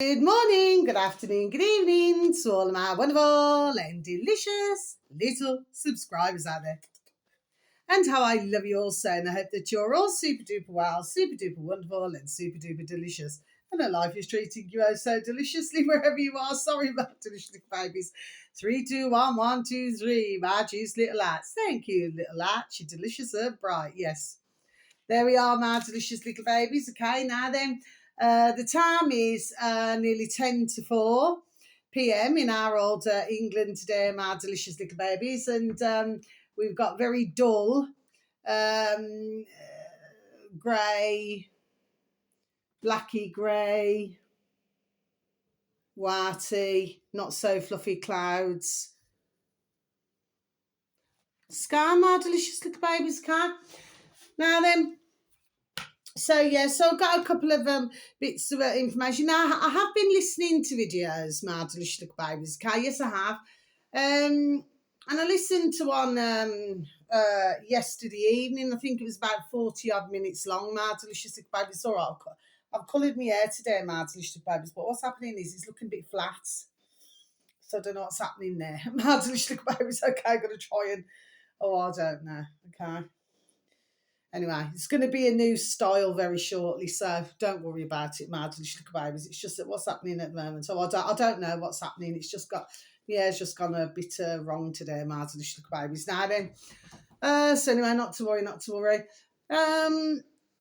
Good morning, good afternoon, good evening to all of my wonderful and delicious little subscribers out there. And how I love you all so, and I hope that you're all super duper well, super duper wonderful, and super duper delicious. And that life is treating you oh so deliciously wherever you are. Sorry about delicious little babies. 3, 2, 1, 1, 2, 3. My juice, little lads. Thank you, little lads. You're delicious and bright. Yes. There we are, my delicious little babies. Okay, now then. The time is nearly 10 to 4 p.m. in our old England today, my delicious little babies. And we've got very dull, grey, blacky grey, whitey, not so fluffy clouds. Sky, my delicious little babies, okay? Now then. So I've got a couple of bits of information. Now, I have been listening to videos, my delicious little babies, okay? Yes, I have. And I listened to one yesterday evening. I think it was about 40-odd minutes long, my delicious little babies. It's all right. I've coloured my hair today, my delicious little babies, but what's happening is it's looking a bit flat. So I don't know what's happening there. My delicious little babies, okay, I'm going to try and... Oh, I don't know, okay? Anyway, it's going to be a new style very shortly, so don't worry about it, my delicious little babies. It's just that what's happening at the moment. So I don't know what's happening. It's just it's just gone a bit wrong today, my delicious little babies. Now then, so anyway, not to worry.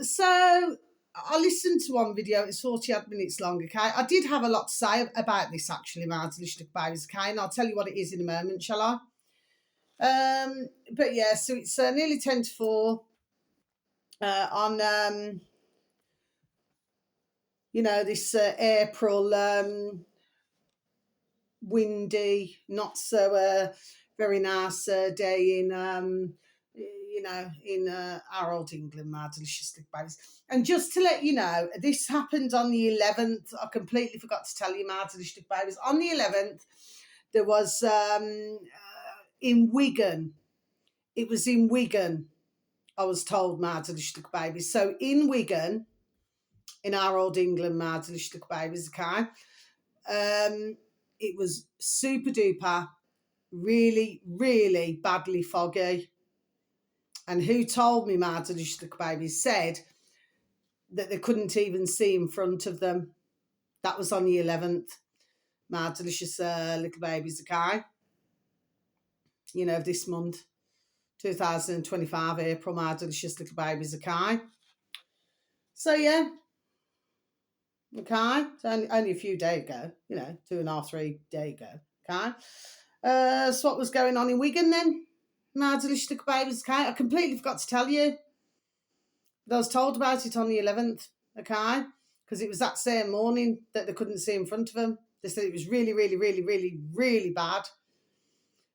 So I listened to one video. It's 40-odd minutes long. Okay, I did have a lot to say about this actually, my delicious little babies. Okay, and I'll tell you what it is in a moment, shall I? But yeah, so it's nearly 10 to 4. On this April windy, not so very nice day in our old England, my delicious little babies. And just to let you know, this happened on the 11th. I completely forgot to tell you, my delicious little babies. On the 11th, there was in Wigan. It was in Wigan, I was told, my delicious little babies. So in Wigan, in our old England, my delicious little babies, okay, it was super duper, really, really badly foggy. And who told me, my delicious little babies, said that they couldn't even see in front of them. That was on the 11th, my delicious little babies, okay, of this month. 2025 April, my delicious little babies, okay? So, yeah. Okay? So only a few days ago, 2.5, 3 days ago, okay? So what was going on in Wigan then? My delicious little babies, okay? I completely forgot to tell you. I was told about it on the 11th, okay? Because it was that same morning that they couldn't see in front of them. They said it was really, really, really, really, really bad.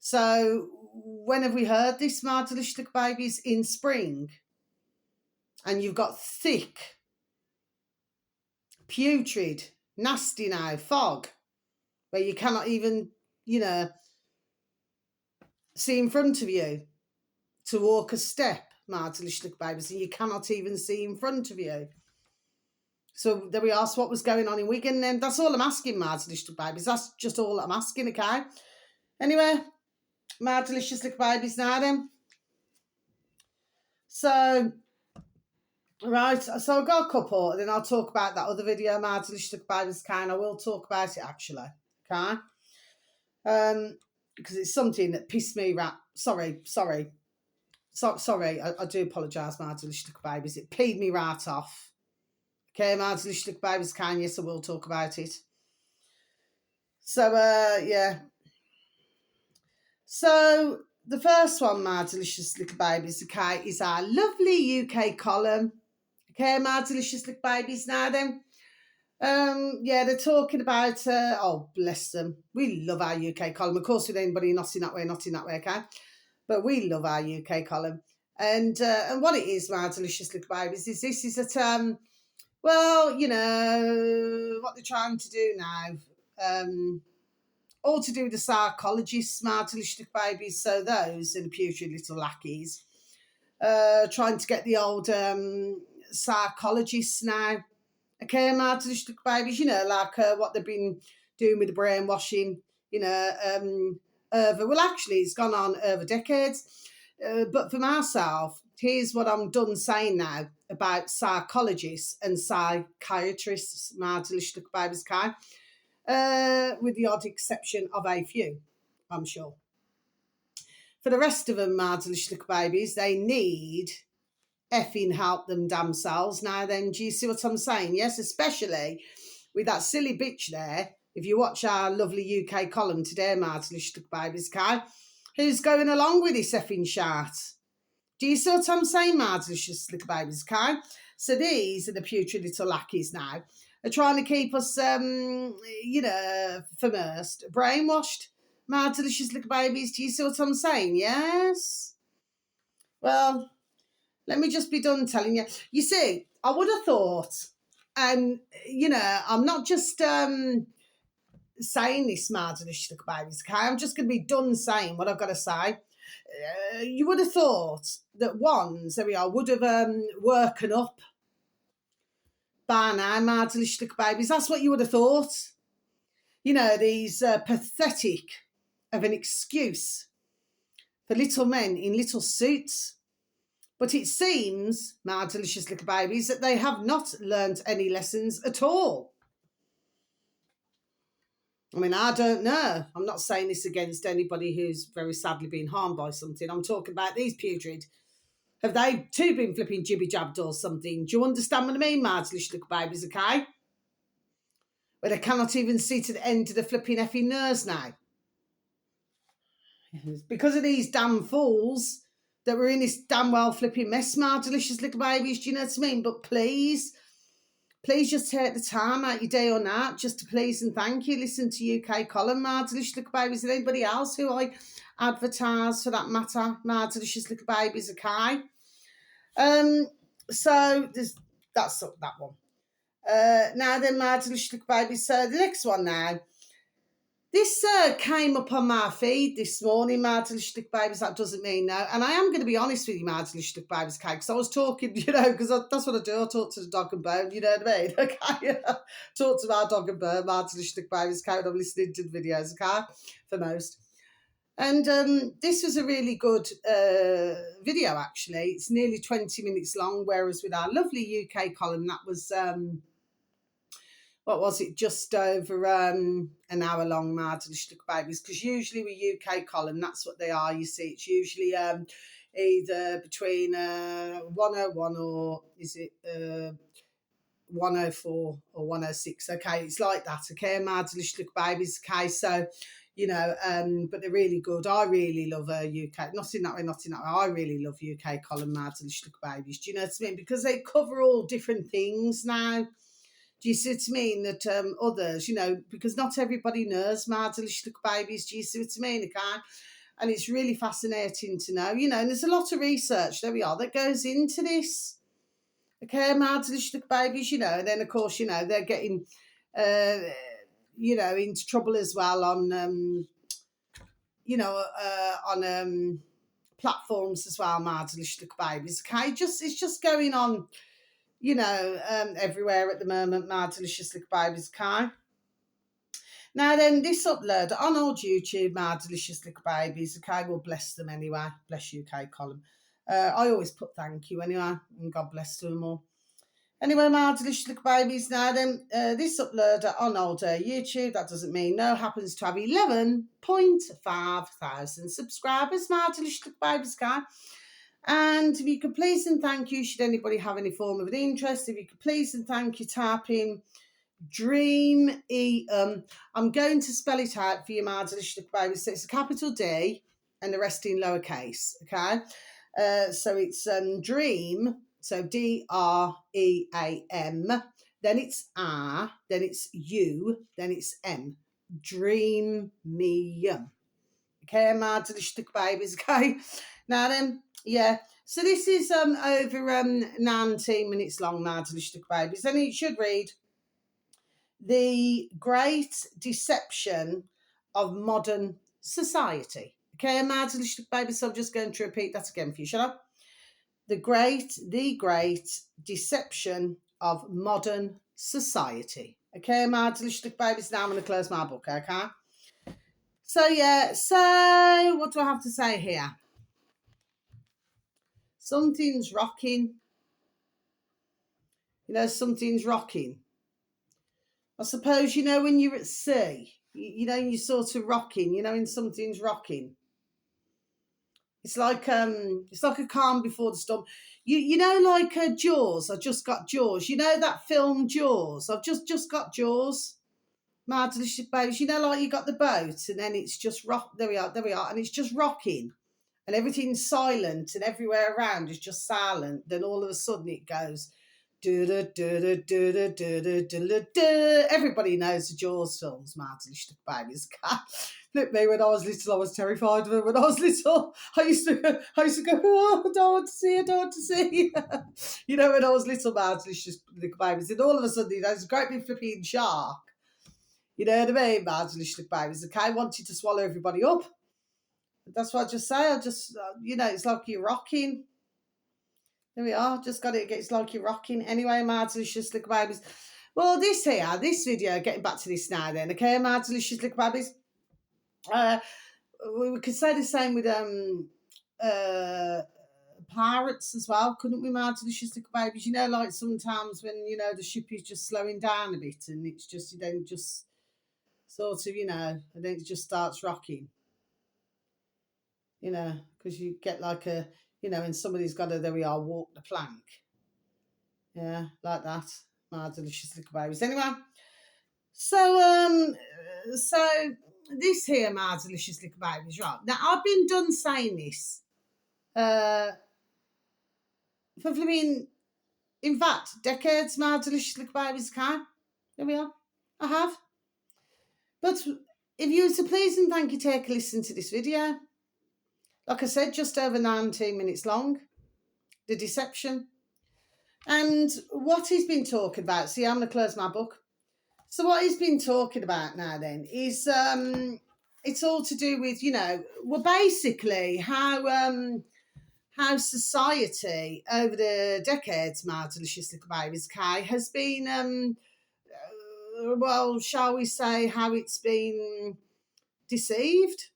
So when have we heard this, my delicious little babies? In spring. And you've got thick, putrid, nasty now fog where you cannot even, see in front of you to walk a step, my delicious little babies, and you cannot even see in front of you. So there we are. So what was going on in Wigan then? That's all I'm asking, my delicious little babies. That's just all I'm asking, okay? Anyway, my delicious little babies now then. So, right, so I've got a couple, and then I'll talk about that other video, my delicious little babies, okay? And I will talk about it actually, okay? Because it's something that pissed me right. Sorry, I do apologise, my delicious little babies. It peed me right off. Okay, my delicious little babies, can yes, I will talk about it. So, yeah. So, the first one, my delicious little babies, okay, is our lovely UK column. Okay, my delicious little babies, now then. They're talking about, oh, bless them. We love our UK column. Of course, with anybody not in that way, okay? But we love our UK column. And what it is, my delicious little babies, is that, what they're trying to do now, all to do with the psychologists, my delicious little babies, so those and the putrid little lackeys, trying to get the old psychologists now Okay, Martin babies, you know, like what they've been doing with the brainwashing, you know, well, actually, it's gone on over decades. But for myself, here's what I'm done saying now about psychologists and psychiatrists, Martin babies, with the odd exception of a few, I'm sure. For the rest of them, Martin babies, they need effing help them damn selves. Now then, do you see what I'm saying? Yes, especially with that silly bitch there. If you watch our lovely UK column today, Martin babies, who's going along with this effing shart. Do you see what I'm saying, Martin babies, So these are the putrid little lackeys now. Are trying to keep us, you know, immersed, brainwashed, Martin babies. Do you see what I'm saying? Yes. Well, let me just be done telling you. You see, I would have thought, and you know, I'm not just saying this, Martin babies. Okay, I'm just going to be done saying what I've got to say. You would have thought that ones, there we are, would have woken up by now, Martin babies. That's what you would have thought. You know, these pathetic of an excuse for little men in little suits. But it seems, my delicious little babies, that they have not learnt any lessons at all. I mean, I don't know. I'm not saying this against anybody who's very sadly been harmed by something. I'm talking about these putrid. Have they too been flipping jibby-jabbed or something? Do you understand what I mean, my delicious little babies, okay? Where they cannot even see to the end of the flipping effing nurse now. It's because of these damn fools that we're in this damn well flipping mess, my delicious little babies, do you know what I mean? But please just take the time out your day or night just to please and thank you. Listen to UK column, my delicious little babies, and anybody else who I advertise for that matter, my delicious little babies, okay? So that's that one. Now then, my delicious little babies, so the next one now. This came up on my feed this morning, my delicious babies. That doesn't mean no. And I am going to be honest with you, my delicious babies, because I was talking, you know, because that's what I do. I talk to the dog and bone, you know what I mean? Okay, talk to my dog and bone, my delicious babies, when I'm listening to the videos, okay, for most. And this was a really good video, actually. It's nearly 20 minutes long, whereas with our lovely UK column, that was... what was it, just over an hour long, my delicious babies, because usually with UK column, that's what they are, you see. It's usually either between 101 or is it 104 or 106, okay, it's like that, okay, my delicious babies, okay, so, you know, but they're really good. I really love UK, not in that way, I really love UK column, my delicious babies, do you know what I mean, because they cover all different things now. Do you see what I mean? That others, you know, because not everybody knows my delicious babies. Do you see what I mean? Okay? And it's really fascinating to know, you know, and there's a lot of research, there we are, that goes into this. Okay, my delicious babies, you know, and then of course, you know, they're getting, you know, into trouble as well on, you know, on platforms as well, my delicious babies. Okay, it's just going on, you know, everywhere at the moment, my delicious little babies, okay? Now then, this upload on old YouTube, my delicious little babies, okay, well, bless them anyway. Bless UK column. I always put thank you anyway, and God bless them all. Anyway, my delicious little babies, now then, this uploader on old YouTube, that doesn't mean no, happens to have 11.5 thousand subscribers, my delicious little babies, okay? And if you could please and thank you, should anybody have any form of an interest, if you could please and thank you, type in Dream I'm going to spell it out for you, my delicious babies. So it's a capital D and the rest in lowercase, okay? So it's Dream, so DREAM, then it's R, then it's U, then it's M. Dreamium. Okay, my delicious babies, okay? Now then, yeah, so this is over 19 minutes long, my delicious babies, and it should read, The Great Deception of Modern Society. Okay, my delicious babies, so I'm just going to repeat that again for you, shall I? The Great Deception of Modern society. Okay, my delicious babies. Now I'm going to close my book, okay? So, yeah, so what do I have to say here? Something's rocking. You know, something's rocking. I suppose, you know, when you're at sea, you know, you're sort of rocking, you know, when something's rocking. It's like a calm before the storm. You know, like Jaws. I just got Jaws. You know that film Jaws. I've just got Jaws. My delicious babies. You know, like you got the boat, and then it's just rock. There we are, and it's just rocking, and everything's silent, and everywhere around is just silent. Then all of a sudden it goes. Everybody knows the Jaws films, my delicious babies. Flip me, when I was little, I was terrified of them. When I was little, I used to go, oh, I don't want to see, I don't want to see. You know, when I was little, my delicious little babies, and all of a sudden, you know, there's a great big flipping shark. You know what I mean, my delicious little babies? Okay, wanted to swallow everybody up. That's what I just say. I just, you know, it's like you're rocking. There we are. Just got it. It's like you're rocking. Anyway, my delicious little babies. Well, this video, getting back to this now then, okay, my delicious little babies. We could say the same with pirates as well, couldn't we, my delicious little babies? You know, like sometimes when, you know, the ship is just slowing down a bit and it's just, then just sort of, you know, and then it just starts rocking. You know, because you get like a, you know, and somebody's got to, there we are, walk the plank. Yeah, like that. My delicious little babies. Anyway, so this here, my delicious little babies, right. Now, I've been done saying this for flipping, in fact, decades, my delicious little babies, okay? There we are. I have. But if you were to please and thank you, take a listen to this video. Like I said, just over 19 minutes long. The deception. And what he's been talking about, see, I'm going to close my book. So what he's been talking about now then is it's all to do with, you know, well, basically how society over the decades, my delicious little babies, Kai, has been, well, shall we say, how it's been deceived.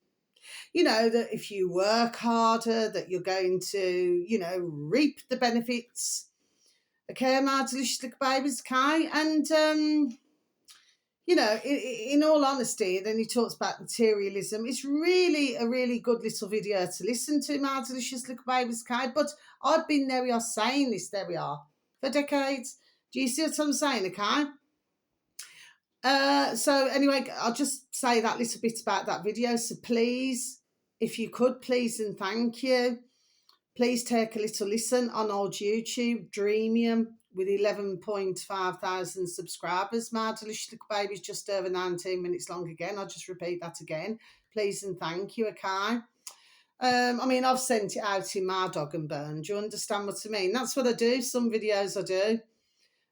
You know, that if you work harder, that you're going to, you know, reap the benefits. Okay, my delicious little babies, Kai. And, you know, in all honesty, then he talks about materialism. It's really a really good little video to listen to, my delicious little babies, Kai. But I've been, there we are, saying this, there we are, for decades. Do you see what I'm saying, okay? So anyway, I'll just say that little bit about that video. So please, if you could, please and thank you. Please take a little listen on old YouTube, Dreamium, with 11.5 thousand subscribers. My delicious little baby's just over 19 minutes long again. I'll just repeat that again. Please and thank you, okay? I mean, I've sent it out in my dog and burn. Do you understand what I mean? That's what I do. Some videos I do,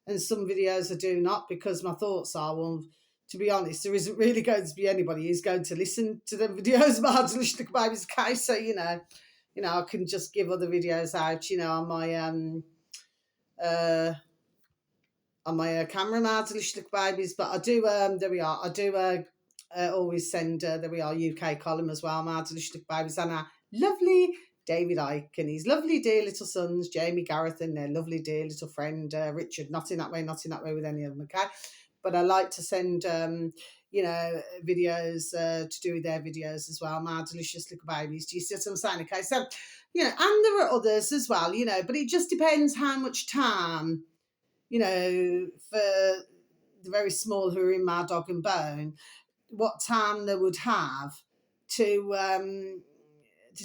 and some videos I do not, because my thoughts are, well, to be honest, there isn't really going to be anybody who's going to listen to the videos of my delicious little baby's case. So, you know, I can just give other videos out, you know, on my camera, my delicious little babies. But I do, there we are, I do always send, there we are, UK column as well, my delicious little babies, and our lovely David Icke and his lovely dear little sons, Jamie Gareth and their lovely dear little friend, Richard. Not in that way with any of them, okay? But I like to send, you know, videos to do with their videos as well, my delicious little babies. Do you see what I'm saying? Okay, so, you know, and there are others as well, you know, but it just depends how much time, you know, for the very small who are in my dog and bone, what time they would have to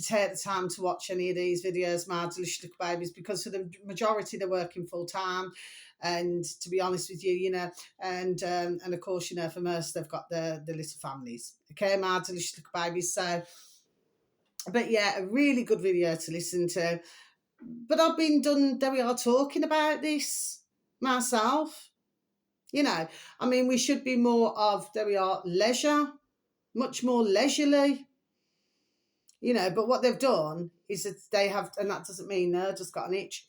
take the time to watch any of these videos, my delicious little babies, because for the majority they're working full time. And to be honest with you, you know, and of course, you know, for most they've got the little families. Okay, my delicious little babies. So, but yeah, a really good video to listen to. But I've been done, there we are, talking about this myself. You know, I mean, we should be more of, there we are, leisure, much more leisurely. You know, but what they've done is that they have, and that doesn't mean just got an itch,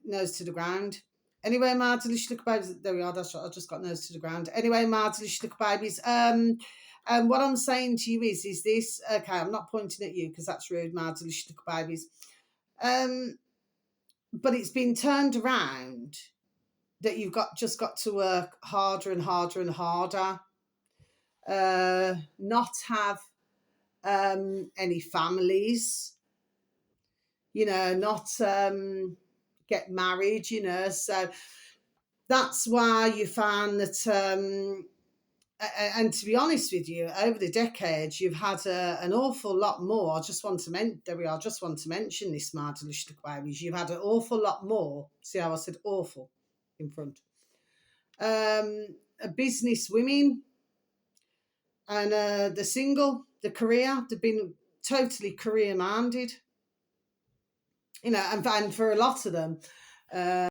nose to the ground, Anyway, my delicious little babies. There we are. That's right. I just got nose to the ground. Anyway, my delicious little babies. And what I'm saying to you is this. Okay, I'm not pointing at you because that's rude, my delicious little babies. But it's been turned around that you've just got to work harder and harder and harder. Not have any families. Not get married. So that's why you found that. And to be honest with you, over the decades, you've had an awful lot more. I just want to mention this, my delicious babies. You've had an awful lot more. See how I said awful in front. Business women and the single, the career. They've been totally career minded. And for a lot of them.